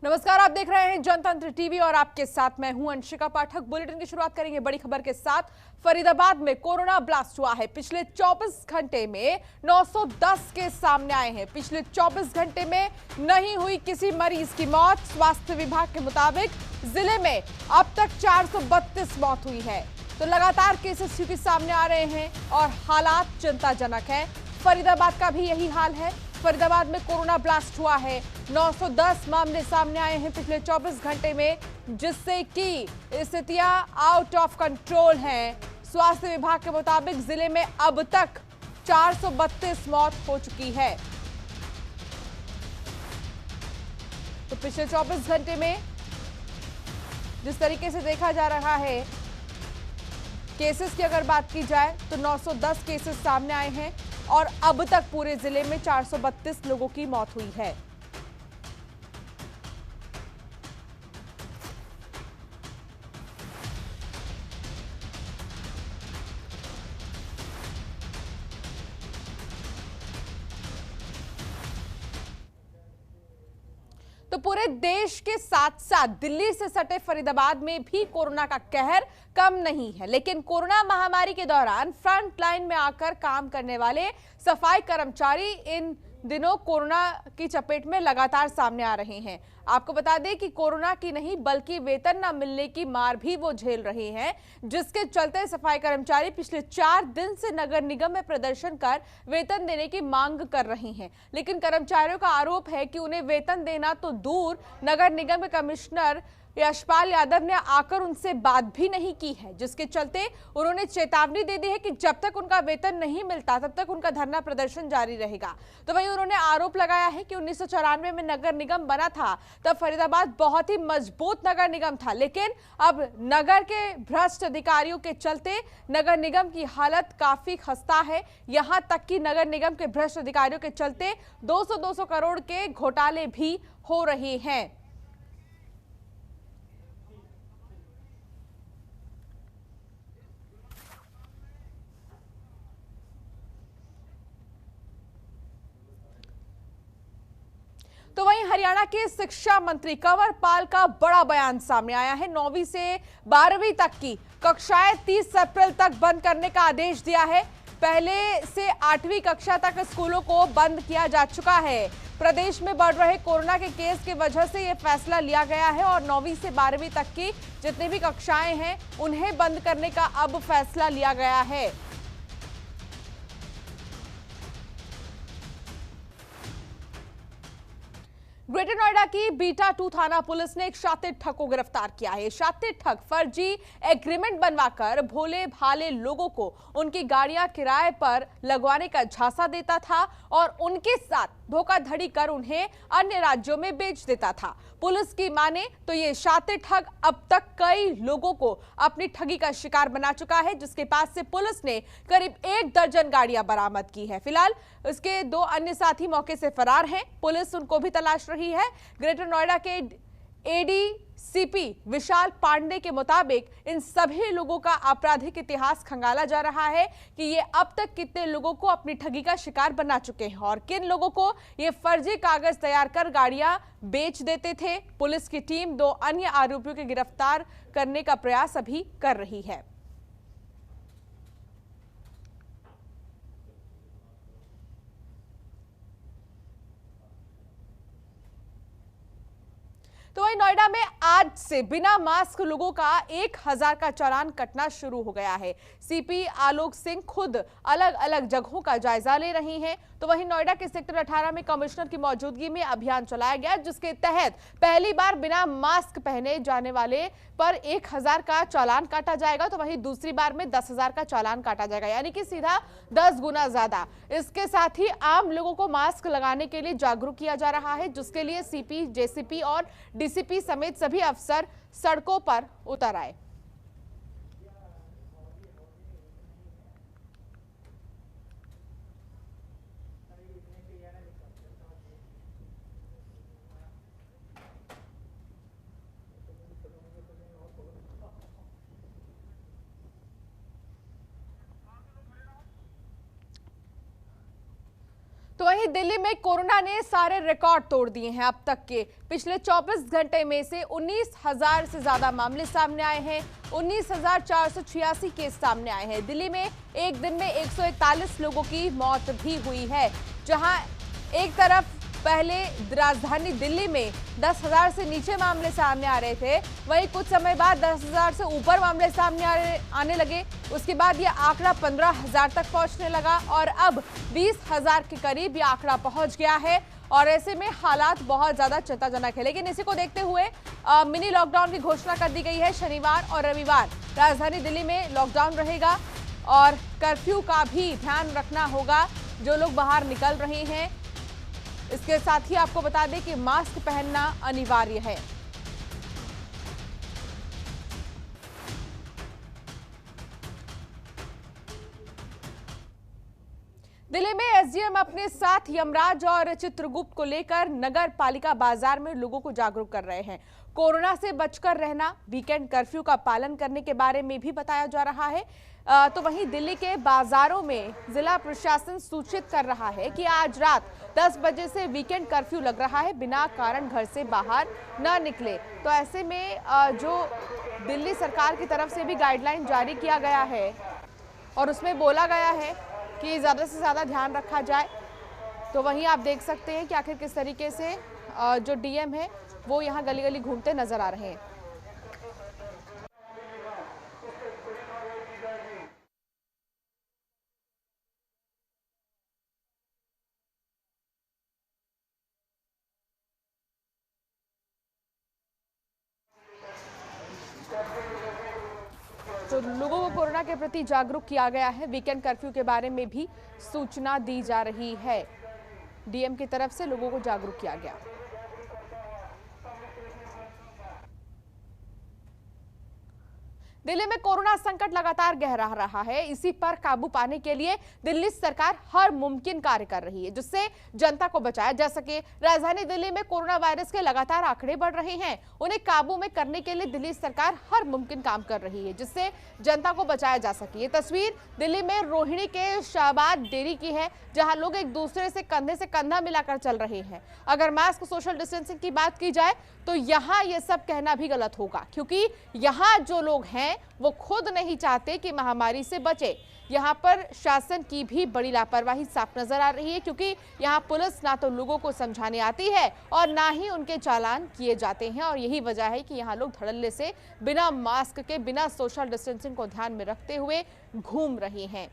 नमस्कार, आप देख रहे हैं जनतंत्र टीवी और आपके साथ मैं हूं अंशिका पाठक। बुलेटिन की शुरुआत करेंगे बड़ी खबर के साथ। फरीदाबाद में कोरोना ब्लास्ट हुआ है। पिछले 24 घंटे में 910 केस सामने आए हैं। पिछले 24 घंटे में नहीं हुई किसी मरीज की मौत। स्वास्थ्य विभाग के मुताबिक जिले में अब तक 432 मौत हुई है। तो लगातार केसेस क्योंकि सामने आ रहे हैं और हालात चिंताजनक है। फरीदाबाद का भी यही हाल है। फरीदाबाद में कोरोना ब्लास्ट हुआ है। 910 मामले सामने आए हैं पिछले 24 घंटे में, जिससे कि स्थितियां आउट ऑफ कंट्रोल हैं। स्वास्थ्य विभाग के मुताबिक जिले में अब तक 432 मौत हो चुकी है। तो पिछले 24 घंटे में जिस तरीके से देखा जा रहा है, केसेस की अगर बात की जाए तो 910 केसेस सामने आए हैं और अब तक पूरे जिले में 432 लोगों की मौत हुई है। तो पूरे देश के साथ साथ दिल्ली से सटे फरीदाबाद में भी कोरोना का कहर कम नहीं है। लेकिन कोरोना महामारी के दौरान फ्रंट लाइन में आकर काम करने वाले सफाई कर्मचारी इन दिनों कोरोना की चपेट में लगातार सामने आ रहे हैं। आपको बता दें कि कोरोना की नहीं बल्कि वेतन न मिलने की मार भी वो झेल रहे हैं, जिसके चलते सफाई कर्मचारी पिछले 4 दिन से नगर निगम में प्रदर्शन कर वेतन देने की मांग कर रहे हैं। लेकिन कर्मचारियों का आरोप है कि उन्हें वेतन देना तो दूर, नगर निगम के कमिश्नर यशपाल यादव ने आकर उनसे बात भी नहीं की है, जिसके चलते उन्होंने चेतावनी दे दी है कि जब तक उनका वेतन नहीं मिलता तब तक उनका धरना प्रदर्शन जारी रहेगा। तो वहीं उन्होंने आरोप लगाया है कि 1994 में नगर निगम बना था, तब फरीदाबाद बहुत ही मजबूत नगर निगम था, लेकिन अब नगर के भ्रष्ट अधिकारियों के चलते नगर निगम की हालत काफी खस्ता है। यहां तक कि नगर निगम के भ्रष्ट अधिकारियों के चलते 200-200 करोड़ के घोटाले भी हो रहे हैं। तो वहीं हरियाणा के शिक्षा मंत्री कंवर पाल का बड़ा बयान सामने आया है। 9वीं से 12वीं तक की कक्षाएं 30 अप्रैल तक बंद करने का आदेश दिया है। पहले से 8वीं कक्षा तक स्कूलों को बंद किया जा चुका है। प्रदेश में बढ़ रहे कोरोना के केस की वजह से यह फैसला लिया गया है और 9वीं से 12वीं तक की जितनी भी कक्षाएं हैं उन्हें बंद करने का अब फैसला लिया गया है। ग्रेटर नोएडा की बीटा 2 थाना पुलिस ने एक शातिर ठग को गिरफ्तार किया है। शातिर ठग फर्जी एग्रीमेंट बनवाकर भोले भाले लोगों को उनकी गाड़ियां किराए पर लगवाने का झांसा देता था और उनके साथ धोखाधड़ी कर उन्हें अन्य राज्यों में बेच देता था। पुलिस की माने तो ये शातिर ठग अब तक कई लोगों को अपनी ठगी का शिकार बना चुका है, जिसके पास से पुलिस ने करीब 1 दर्जन गाड़ियां बरामद की है। फिलहाल उसके 2 अन्य साथी मौके से फरार हैं। पुलिस उनको भी तलाश रही है। ग्रेटर नोएडा के एडीसीपी विशाल पांडे के मुताबिक इन सभी लोगों का आपराधिक इतिहास खंगाला जा रहा है कि ये अब तक कितने लोगों को अपनी ठगी का शिकार बना चुके हैं और किन लोगों को ये फर्जी कागज तैयार कर गाड़ियां बेच देते थे। पुलिस की टीम 2 अन्य आरोपियों को गिरफ्तार करने का प्रयास अभी कर रही है। तो वहीं नोएडा में आज से बिना मास्क लोगों का 1000 का चालान कटना शुरू हो गया है। सीपी आलोक सिंह खुद अलग अलग जगहों का जायजा ले रही हैं। तो वहीं नोएडा के सेक्टर 18 में कमिश्नर की मौजूदगी में अभियान चलाया गया, जिसके तहत पहली बार बिना मास्क पहने जाने वाले पर 1000 का चालान काटा जाएगा। तो वहीं दूसरी बार में 10,000 का चालान काटा जाएगा, यानी कि सीधा 10 गुना ज्यादा। इसके साथ ही आम लोगों को मास्क लगाने के लिए जागरूक किया जा रहा है, जिसके लिए सीपी, जेसीपी और डीसीपी समेत सभी अफसर सड़कों पर उतर आए। तो तो वहीं दिल्ली में कोरोना ने सारे रिकॉर्ड तोड़ दिए हैं। अब तक के पिछले 24 घंटे में से 19,000 से ज्यादा मामले सामने आए हैं। 19,486 केस सामने आए हैं। दिल्ली में एक दिन में 141 लोगों की मौत भी हुई है। जहां एक तरफ पहले राजधानी दिल्ली में 10,000 से नीचे मामले सामने आ रहे थे, वहीं कुछ समय बाद 10,000 से ऊपर मामले सामने आने लगे। उसके बाद ये आंकड़ा 15,000 तक पहुंचने लगा और अब 20,000 के करीब ये आंकड़ा पहुंच गया है। और ऐसे में हालात बहुत ज्यादा चिंताजनक है। लेकिन इसी को देखते हुए मिनी लॉकडाउन की घोषणा कर दी गई है। शनिवार और रविवार राजधानी दिल्ली में लॉकडाउन रहेगा और कर्फ्यू का भी ध्यान रखना होगा जो लोग बाहर निकल रहे हैं। इसके साथ ही आपको बता दें कि मास्क पहनना अनिवार्य है। दिल्ली में एसडीएम अपने साथ यमराज और चित्रगुप्त को लेकर नगर पालिका बाजार में लोगों को जागरूक कर रहे हैं। कोरोना से बचकर रहना, वीकेंड कर्फ्यू का पालन करने के बारे में भी बताया जा रहा है। तो वहीं दिल्ली के बाजारों में जिला प्रशासन सूचित कर रहा है कि आज रात 10 बजे से वीकेंड कर्फ्यू लग रहा है। बिना कारण घर से बाहर न निकले। तो ऐसे में जो दिल्ली सरकार की तरफ से भी गाइडलाइन जारी किया गया है और उसमें बोला गया है कि ज़्यादा से ज़्यादा ध्यान रखा जाए। तो वहीं आप देख सकते हैं कि आखिर किस तरीके से जो डीएम है वो यहाँ गली गली घूमते नजर आ रहे हैं। तो लोगों को कोरोना के प्रति जागरूक किया गया है। वीकेंड कर्फ्यू के बारे में भी सूचना दी जा रही है। डीएम की तरफ से लोगों को जागरूक किया गया। दिल्ली में कोरोना संकट लगातार गहरा रहा है। इसी पर काबू पाने के लिए दिल्ली सरकार हर मुमकिन कार्य कर रही है जिससे जनता को बचाया जा सके। राजधानी दिल्ली में कोरोना वायरस के लगातार आंकड़े बढ़ रहे हैं। उन्हें काबू में करने के लिए दिल्ली सरकार हर मुमकिन काम कर रही है जिससे जनता को बचाया जा सके। ये तस्वीर दिल्ली में रोहिणी के शाहबाद डेयरी की है जहां लोग एक दूसरे से कंधा मिलाकर चल रहे हैं। अगर मास्क, सोशल डिस्टेंसिंग की बात की जाए तो यहाँ ये सब कहना भी गलत होगा क्योंकि यहाँ जो लोग हैं वो खुद नहीं चाहते कि महामारी से बचे। यहाँ पर शासन की भी बड़ी लापरवाही साफ नजर आ रही है क्योंकि यहाँ पुलिस ना तो लोगों को समझाने आती है और ना ही उनके चालान किए जाते हैं। और यही वजह है कि यहाँ लोग धड़ल्ले से बिना मास्क के, बिना सोशल डिस्टेंसिंग को ध्यान में रखते हुए घूम रहे हैं।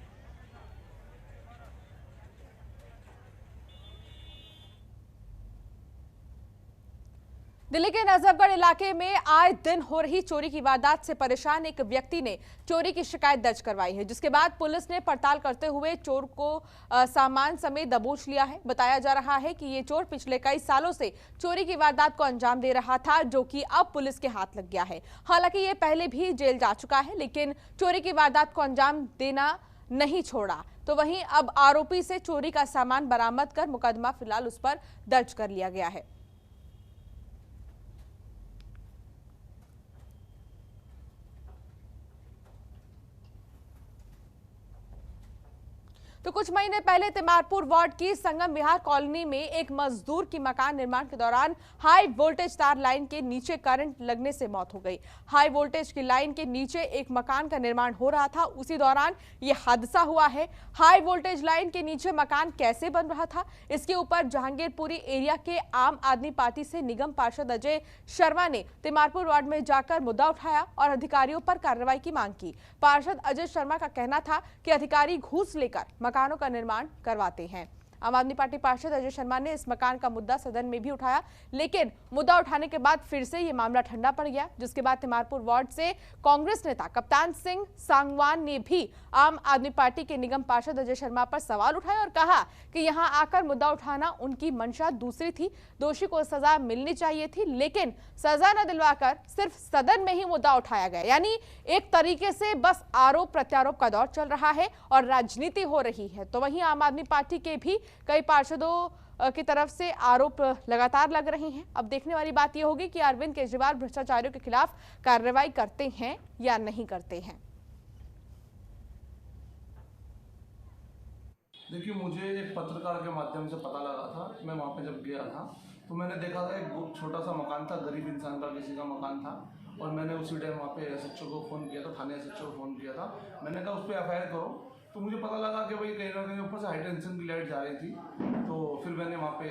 दिल्ली के नजफगढ़ इलाके में आए दिन हो रही चोरी की वारदात से परेशान एक व्यक्ति ने चोरी की शिकायत दर्ज करवाई है जिसके बाद पुलिस ने पड़ताल करते हुए चोर को सामान समेत दबोच लिया है। बताया जा रहा है कि ये चोर पिछले कई सालों से चोरी की वारदात को अंजाम दे रहा था जो कि अब पुलिस के हाथ लग गया है। हालांकि ये पहले भी जेल जा चुका है लेकिन चोरी की वारदात को अंजाम देना नहीं छोड़ा। तो वहीं अब आरोपी से चोरी का सामान बरामद कर मुकदमा फिलहाल उस पर दर्ज कर लिया गया है। तो कुछ महीने पहले तिमारपुर वार्ड की संगम विहार कॉलोनी में एक मजदूर की मकान निर्माण के दौरान हाई वोल्टेज तार लाइन के नीचे करंट लगने से मौत हो गई। हाई वोल्टेज की लाइन के नीचे एक मकान का निर्माण हो रहा था, उसी दौरान यह हादसा हुआ है। हाई वोल्टेज लाइन के नीचे मकान कैसे बन रहा था, इसके ऊपर जहांगीरपुरी एरिया के आम आदमी पार्टी से निगम पार्षद अजय शर्मा ने तिमारपुर वार्ड में जाकर मुद्दा उठाया और अधिकारियों पर कार्रवाई की मांग की। पार्षद अजय शर्मा का कहना था कि अधिकारी घूस लेकर मकानों का निर्माण करवाते हैं। आम आदमी पार्टी पार्षद अजय शर्मा ने इस मकान का मुद्दा सदन में भी उठाया लेकिन मुद्दा उठाने के बाद फिर से ये मामला ठंडा पड़ गया जिसके बाद तिमारपुर वार्ड से कांग्रेस नेता कप्तान सिंह सांगवान ने भी आम आदमी पार्टी के निगम पार्षद अजय शर्मा पर सवाल उठाए और कहा कि यहां आकर मुद्दा उठाना उनकी मंशा दूसरी थी। दोषी को सजा मिलनी चाहिए थी लेकिन सजा न दिलवाकर सिर्फ सदन में ही मुद्दा उठाया गया। यानी एक तरीके से बस आरोप प्रत्यारोप का दौर चल रहा है और राजनीति हो रही है। तो वहीं आम आदमी पार्टी के भी कई पार्षदों की तरफ से आरोप लगातार लग रहे हैं। अब देखने वाली बात यह होगी कि अरविंद केजरीवाल भ्रष्टाचारियों के खिलाफ कार्रवाई करते हैं या नहीं करते हैं। देखिए, मुझे एक पत्रकार के माध्यम से पता लगा था। मैं वहाँ पे जब गया था तो मैंने देखा था एक छोटा सा मकान था, गरीब इंसान का किसी का मकान था, और मैंने उसी टाइम वहाँ पे SHO को फ़ोन किया था, थाने SHO को फ़ोन किया था। मैंने कहा उस पर FIR करो। तो मुझे पता लगा कि भाई कहीं ना कहीं ऊपर से हाई टेंशन की लाइट जा रही थी। तो फिर मैंने वहाँ पे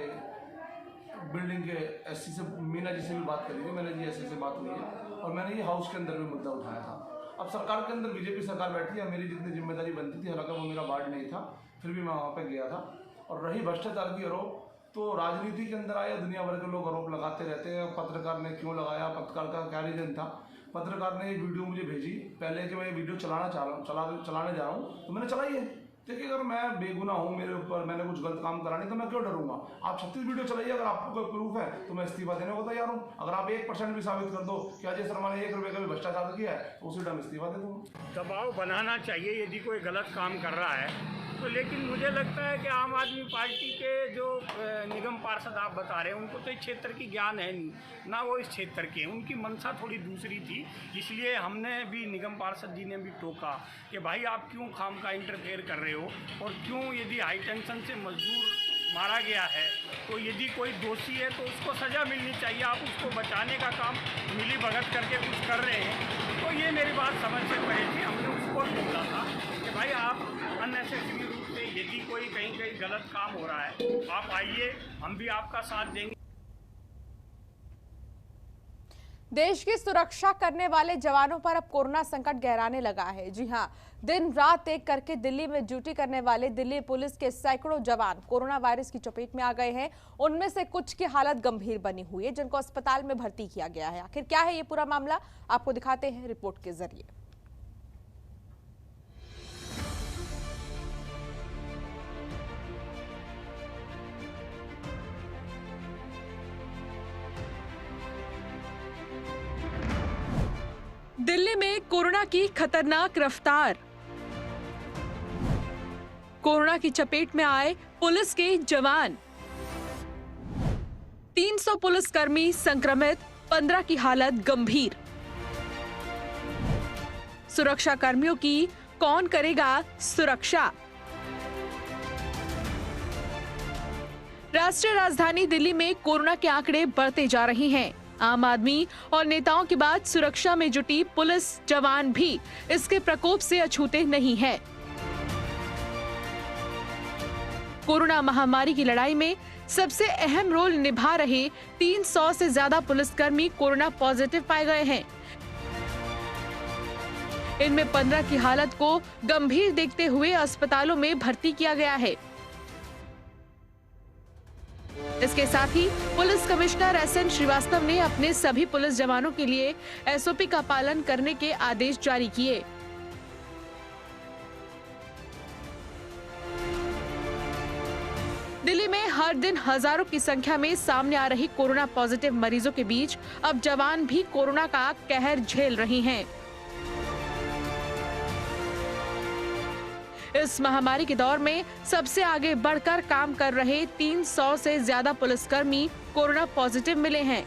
बिल्डिंग के SC से, मीना जी से भी बात करी थी, मैंने जी SC से बात हुई है, और मैंने ये हाउस के अंदर भी मुद्दा उठाया था। अब सरकार के अंदर BJP सरकार बैठी है, मेरी जितनी जिम्मेदारी बनती थी, हालांकि वो मेरा वार्ड नहीं था, फिर भी मैं वहाँ पे गया था। और रही भ्रष्टाचार की आरोप, तो राजनीति के अंदर आया, दुनिया भर के लोग आरोप लगाते रहते हैं। पत्रकार ने क्यों लगाया, पत्रकार का क्या रीजन था? पत्रकार ने एक वीडियो मुझे भेजी पहले कि मैं ये वीडियो चलाने जा रहा हूँ, तो मैंने चलाई है। देखिए, अगर मैं बेगुनाह हूँ, मेरे ऊपर मैंने कुछ गलत काम करा नहीं, तो मैं क्यों डरूंगा? आप 36 वीडियो चलाइए, अगर आपको कोई प्रूफ है तो मैं इस्तीफा देने को तैयार हूँ। अगर आप 1% भी साबित कर दो कि अजय शर्मा ने 1 रुपये का भी भ्रष्टाचार किया है, तो उसी टाइम इस्तीफा दे दूँगा। दबाव बनाना चाहिए यदि कोई गलत काम कर रहा है तो, लेकिन मुझे लगता है कि आम आदमी पार्टी के जो निगम पार्षद आप बता रहे हैं, उनको तो इस क्षेत्र की ज्ञान है नहीं, ना वो इस क्षेत्र के, उनकी मंशा थोड़ी दूसरी थी। इसलिए हमने भी, निगम पार्षद जी ने भी टोका कि भाई आप क्यों खामखा इंटरफेयर कर रहे हो, और क्यों यदि हाई टेंशन से मजदूर मारा गया है तो यदि कोई दोषी है तो उसको सज़ा मिलनी चाहिए। आप उसको बचाने का काम मिली भगत करके कुछ कर रहे हैं। तो ये मेरी बात समझ से परे थी। हमने उसको भी बोला था कि भाई आप अननेसेसरी रूप से, यदि कोई कहीं कहीं गलत काम हो रहा है, आप आइए, हम भी आपका साथ देंगे। देश की सुरक्षा करने वाले जवानों पर अब कोरोना संकट गहराने लगा है। जी हां, दिन रात एक करके दिल्ली में ड्यूटी करने वाले दिल्ली पुलिस के सैकड़ों जवान कोरोना वायरस की चपेट में आ गए हैं। उनमें से कुछ की हालत गंभीर बनी हुई है, जिनको अस्पताल में भर्ती किया गया है। आखिर क्या है ये पूरा मामला, आपको दिखाते हैं रिपोर्ट के जरिए। दिल्ली में कोरोना की खतरनाक रफ्तार। कोरोना की चपेट में आए पुलिस के जवान। 300 पुलिसकर्मी संक्रमित, 15 की हालत गंभीर। सुरक्षा कर्मियों की कौन करेगा सुरक्षा? राष्ट्रीय राजधानी दिल्ली में कोरोना के आंकड़े बढ़ते जा रहे हैं। आम आदमी और नेताओं के बाद सुरक्षा में जुटी पुलिस जवान भी इसके प्रकोप से अछूते नहीं हैं। कोरोना महामारी की लड़ाई में सबसे अहम रोल निभा रहे 300 से ज्यादा पुलिसकर्मी कोरोना पॉजिटिव पाए गए हैं। इनमें 15 की हालत को गंभीर देखते हुए अस्पतालों में भर्ती किया गया है। इसके साथ ही पुलिस कमिश्नर SN श्रीवास्तव ने अपने सभी पुलिस जवानों के लिए SOP का पालन करने के आदेश जारी किए। दिल्ली में हर दिन हजारों की संख्या में सामने आ रही कोरोना पॉजिटिव मरीजों के बीच अब जवान भी कोरोना का कहर झेल रहे हैं। इस महामारी के दौर में सबसे आगे बढ़कर काम कर रहे 300 से ज्यादा पुलिसकर्मी कोरोना पॉजिटिव मिले हैं।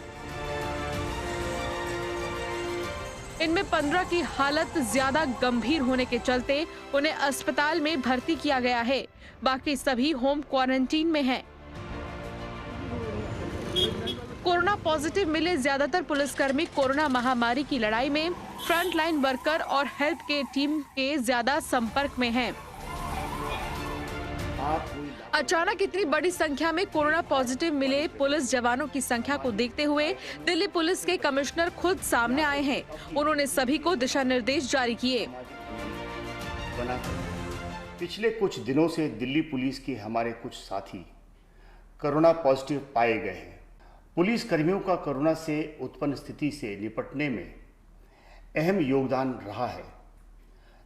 इनमें 15 की हालत ज्यादा गंभीर होने के चलते उन्हें अस्पताल में भर्ती किया गया है। बाकी सभी होम क्वारंटीन में हैं। कोरोना पॉजिटिव मिले ज्यादातर पुलिसकर्मी कोरोना महामारी की लड़ाई में फ्रंटलाइन वर्कर और हेल्थ केयर टीम के ज्यादा संपर्क में हैं। अचानक इतनी बड़ी संख्या में कोरोना पॉजिटिव मिले पुलिस जवानों की संख्या को देखते हुए दिल्ली पुलिस के कमिश्नर खुद सामने आए हैं। उन्होंने सभी को दिशा निर्देश जारी किए। पिछले कुछ दिनों से दिल्ली पुलिस के हमारे कुछ साथी कोरोना पॉजिटिव पाए गए हैं। पुलिस कर्मियों का कोरोना से उत्पन्न स्थिति से निपटने में अहम योगदान रहा है।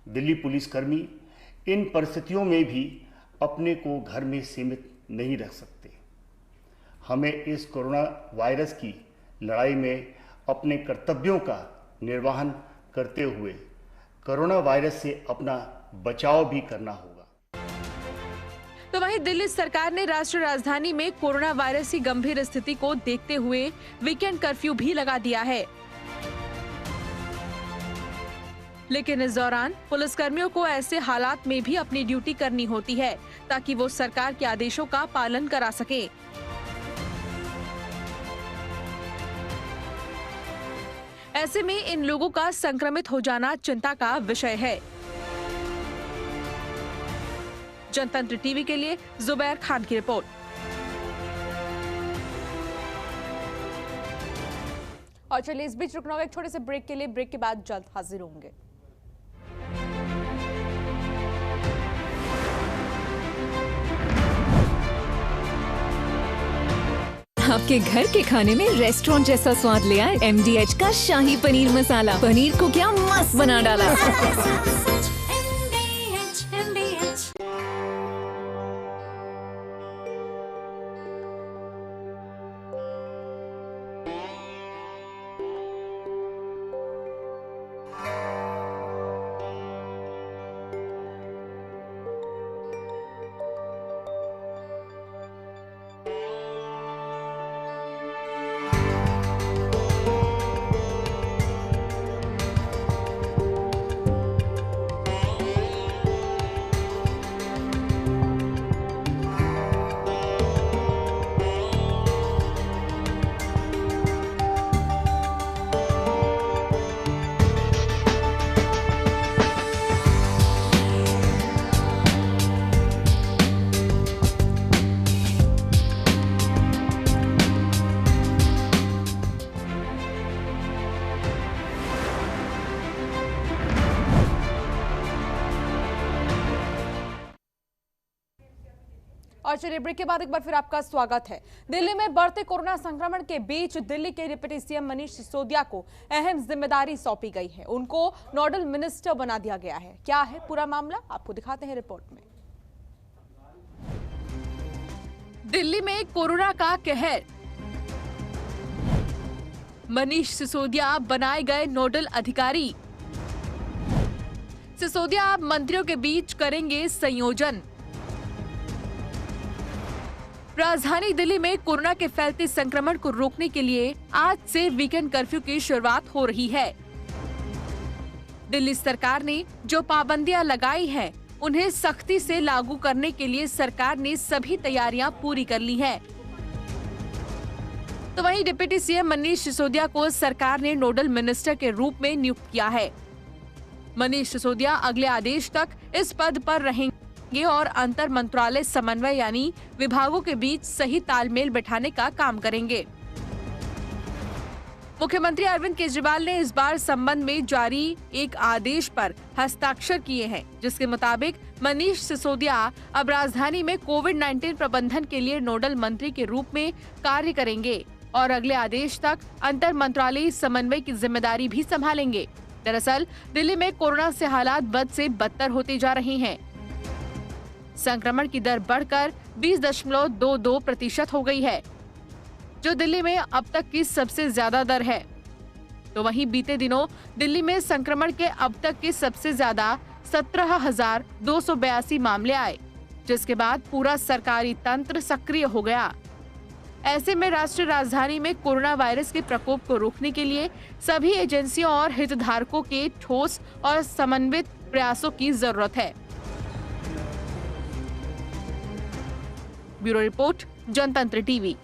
दिल्ली पुलिसकर्मी इन परिस्थितियों में भी अपने को घर में सीमित नहीं रख सकते। हमें इस कोरोना वायरस की लड़ाई में अपने कर्तव्यों का निर्वहन करते हुए कोरोना वायरस से अपना बचाव भी करना होगा। तो वहीं दिल्ली सरकार ने राष्ट्रीय राजधानी में कोरोना वायरस की गंभीर स्थिति को देखते हुए वीकेंड कर्फ्यू भी लगा दिया है। लेकिन इस दौरान पुलिसकर्मियों को ऐसे हालात में भी अपनी ड्यूटी करनी होती है ताकि वो सरकार के आदेशों का पालन करा सके। ऐसे में इन लोगों का संक्रमित हो जाना चिंता का विषय है। जनतंत्र टीवी के लिए जुबैर खान की रिपोर्ट। और चलिए इस बीच रुकना होगा एक छोटे से ब्रेक के लिए। ब्रेक के बाद जल्द हाजिर होंगे। आपके घर के खाने में रेस्टोरेंट जैसा स्वाद ले आए MDH का शाही पनीर मसाला। पनीर को क्या मस्त बना डाला। और चलिए ब्रेक के बाद एक बार फिर आपका स्वागत है। दिल्ली में बढ़ते कोरोना संक्रमण के बीच दिल्ली के डिप्टी सीएम मनीष सिसोदिया को अहम जिम्मेदारी सौंपी गई है। उनको नोडल मिनिस्टर बना दिया गया है। क्या है पूरा मामला, आपको दिखाते हैं रिपोर्ट में। दिल्ली में कोरोना का कहर, मनीष सिसोदिया बनाए गए नोडल अधिकारी। सिसोदिया अब मंत्रियों के बीच करेंगे संयोजन। राजधानी दिल्ली में कोरोना के फैलते संक्रमण को रोकने के लिए आज से वीकेंड कर्फ्यू की शुरुआत हो रही है। दिल्ली सरकार ने जो पाबंदियां लगाई हैं, उन्हें सख्ती से लागू करने के लिए सरकार ने सभी तैयारियां पूरी कर ली हैं। तो वहीं डिप्टी सीएम मनीष सिसोदिया को सरकार ने नोडल मिनिस्टर के रूप में नियुक्त किया है। मनीष सिसोदिया अगले आदेश तक इस पद पर रहेंगे और अंतर मंत्रालय समन्वय यानी विभागों के बीच सही तालमेल बैठाने का काम करेंगे। मुख्यमंत्री अरविंद केजरीवाल ने इस बार संबंध में जारी एक आदेश पर हस्ताक्षर किए हैं, जिसके मुताबिक मनीष सिसोदिया अब राजधानी में कोविड-19 प्रबंधन के लिए नोडल मंत्री के रूप में कार्य करेंगे और अगले आदेश तक अंतर मंत्रालयी समन्वय की जिम्मेदारी भी संभालेंगे। दरअसल दिल्ली में कोरोना से हालात बद से बदतर होते जा रहे हैं। संक्रमण की दर बढ़कर 20.22% हो गई है, जो दिल्ली में अब तक की सबसे ज्यादा दर है। तो वहीं बीते दिनों दिल्ली में संक्रमण के अब तक के सबसे ज्यादा 17,282 मामले आए, जिसके बाद पूरा सरकारी तंत्र सक्रिय हो गया। ऐसे में राष्ट्रीय राजधानी में कोरोना वायरस के प्रकोप को रोकने के लिए सभी एजेंसियों और हितधारकों के ठोस और समन्वित प्रयासों की जरूरत है। ब्यूरो रिपोर्ट, जनतंत्र टीवी।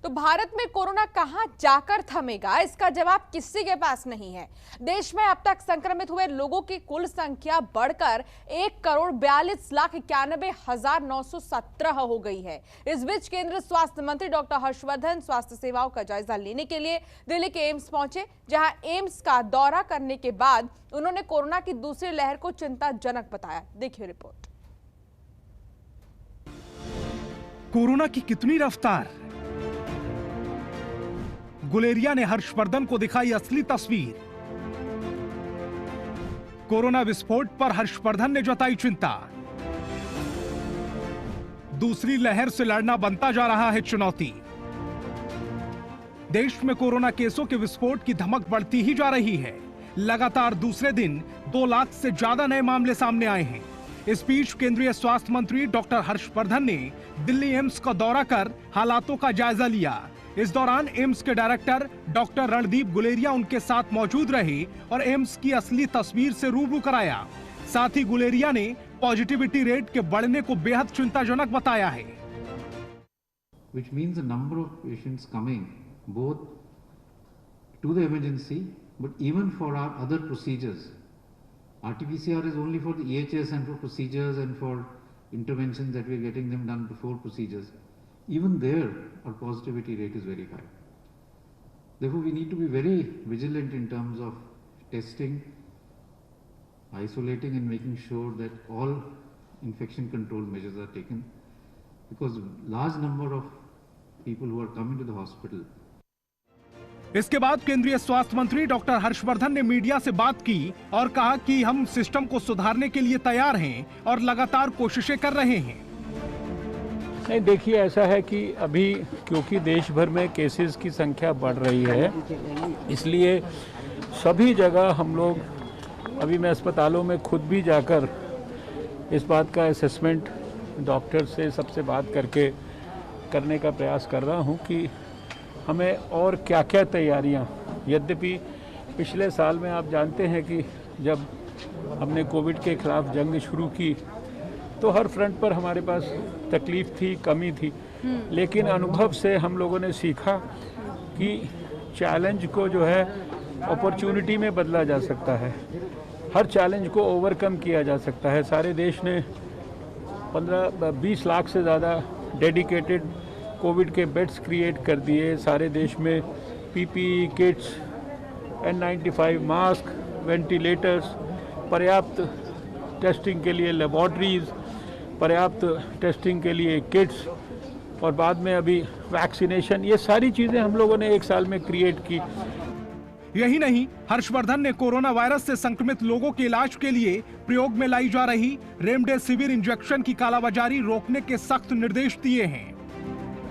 तो भारत में कोरोना कहां जाकर थमेगा, इसका जवाब किसी के पास नहीं है। देश में अब तक संक्रमित हुए लोगों की कुल संख्या बढ़कर 1,42,91,917 हो गई है। इस बीच केंद्रीय स्वास्थ्य मंत्री डॉक्टर हर्षवर्धन स्वास्थ्य सेवाओं का जायजा लेने के लिए दिल्ली के एम्स पहुंचे, जहां एम्स का दौरा करने के बाद उन्होंने कोरोना की दूसरी लहर को चिंताजनक बताया। देखिए रिपोर्ट। कोरोना की कितनी रफ्तार, गुलेरिया ने हर्षवर्धन को दिखाई असली तस्वीर। कोरोना विस्फोट पर हर्षवर्धन ने जताई चिंता। दूसरी लहर से लड़ना बनता जा रहा है चुनौती। देश में कोरोना केसों के विस्फोट की धमक बढ़ती ही जा रही है। लगातार दूसरे दिन 2 लाख से ज्यादा नए मामले सामने आए हैं। इस बीच केंद्रीय स्वास्थ्य मंत्री डॉक्टर हर्षवर्धन ने दिल्ली एम्स का दौरा कर हालातों का जायजा लिया। इस दौरान एम्स के डायरेक्टर डॉक्टर रणदीप गुलेरिया उनके साथ मौजूद रहे और एम्स की असली तस्वीर से रूबरू कराया। साथ ही गुलेरिया ने पॉजिटिविटी रेट के बढ़ने को बेहद चिंताजनक बताया है। Which means the number of patients coming both to the emergency, but even for our other procedures. RT-PCR is only for the EHS and for procedures and for interventions that we are getting them done before procedures. Even there, our positivity rate is very high. Therefore, we need to be very vigilant in terms of testing, isolating and making sure that all infection control measures are taken, because large number of people who are coming to the hospital. इसके बाद केंद्रीय स्वास्थ्य मंत्री doctor Harshvardhan ने media से बात की और कहा कि हम सिस्टम को सुधारने के लिए तैयार हैं और लगातार कोशिशें कर रहे हैं। नहीं, देखिए ऐसा है कि अभी क्योंकि देश भर में केसेस की संख्या बढ़ रही है, इसलिए सभी जगह हम लोग, अभी मैं अस्पतालों में खुद भी जाकर इस बात का असेसमेंट डॉक्टर से सबसे बात करके करने का प्रयास कर रहा हूं कि हमें और क्या क्या तैयारियां, यद्यपि पिछले साल में आप जानते हैं कि जब हमने कोविड के खिलाफ जंग शुरू की तो हर फ्रंट पर हमारे पास तकलीफ थी, कमी थी, लेकिन अनुभव से हम लोगों ने सीखा कि चैलेंज को जो है अपॉर्चुनिटी में बदला जा सकता है, हर चैलेंज को ओवरकम किया जा सकता है। सारे देश ने 15-20 लाख से ज़्यादा डेडिकेटेड कोविड के बेड्स क्रिएट कर दिए। सारे देश में PPE kits, N95 mask, ventilators, पर्याप्त टेस्टिंग के लिए लेबॉर्ट्रीज, पर्याप्त टेस्टिंग के लिए किट्स और बाद में अभी वैक्सीनेशन, ये सारी चीज़ें हम लोगों ने एक साल में क्रिएट की। यही नहीं, हर्षवर्धन ने कोरोना वायरस से संक्रमित लोगों के इलाज के लिए प्रयोग में लाई जा रही रेमडेसिविर इंजेक्शन की कालाबाजारी रोकने के सख्त निर्देश दिए हैं।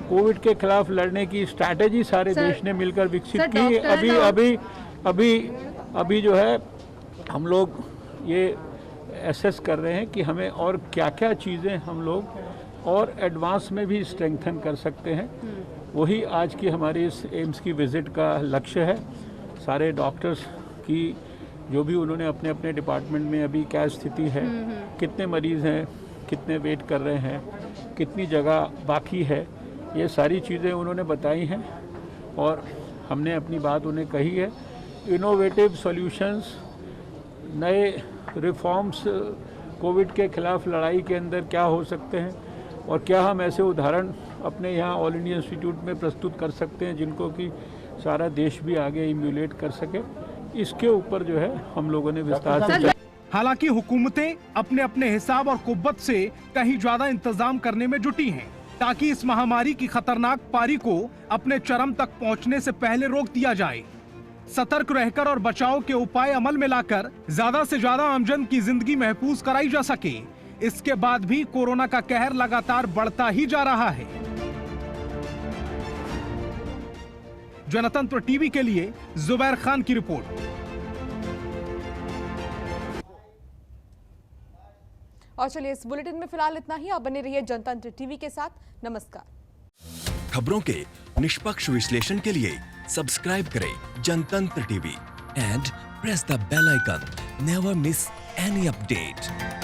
कोविड के खिलाफ लड़ने की स्ट्रैटेजी सारे देश ने मिलकर विकसित की। अभी जो है हम लोग ये एसेस कर रहे हैं कि हमें और क्या क्या चीज़ें हम लोग और एडवांस में भी स्ट्रेंथन कर सकते हैं। वही आज की हमारी इस एम्स की विज़िट का लक्ष्य है। सारे डॉक्टर्स की जो भी उन्होंने अपने अपने डिपार्टमेंट में अभी क्या स्थिति है, कितने मरीज़ हैं, कितने वेट कर रहे हैं, कितनी जगह बाकी है, ये सारी चीज़ें उन्होंने बताई हैं और हमने अपनी बात उन्हें कही है। इनोवेटिव सॉल्यूशंस, नए रिफॉर्म्स कोविड के खिलाफ लड़ाई के अंदर क्या हो सकते हैं और क्या हम ऐसे उदाहरण अपने यहाँ ऑल इंडिया इंस्टीट्यूट में प्रस्तुत कर सकते हैं जिनको कि सारा देश भी आगे इम्यूलेट कर सके, इसके ऊपर जो है हम लोगों ने विस्तार से। हालांकि हुकूमतें अपने अपने हिसाब और कुव्वत से कहीं ज्यादा इंतजाम करने में जुटी हैं ताकि इस महामारी की खतरनाक पारी को अपने चरम तक पहुंचने से पहले रोक दिया जाए। सतर्क रहकर और बचाव के उपाय अमल में लाकर ज्यादा से ज्यादा आमजन की जिंदगी महफूज कराई जा सके। इसके बाद भी कोरोना का कहर लगातार बढ़ता ही जा रहा है। जनतंत्र टीवी के लिए जुबैर खान की रिपोर्ट। और चलिए इस बुलेटिन में फिलहाल इतना ही। आप बने रहिए जनतंत्र टीवी के साथ। नमस्कार। खबरों के निष्पक्ष विश्लेषण के लिए सब्सक्राइब करें Jantantra TV and press the bell icon. Never miss any update.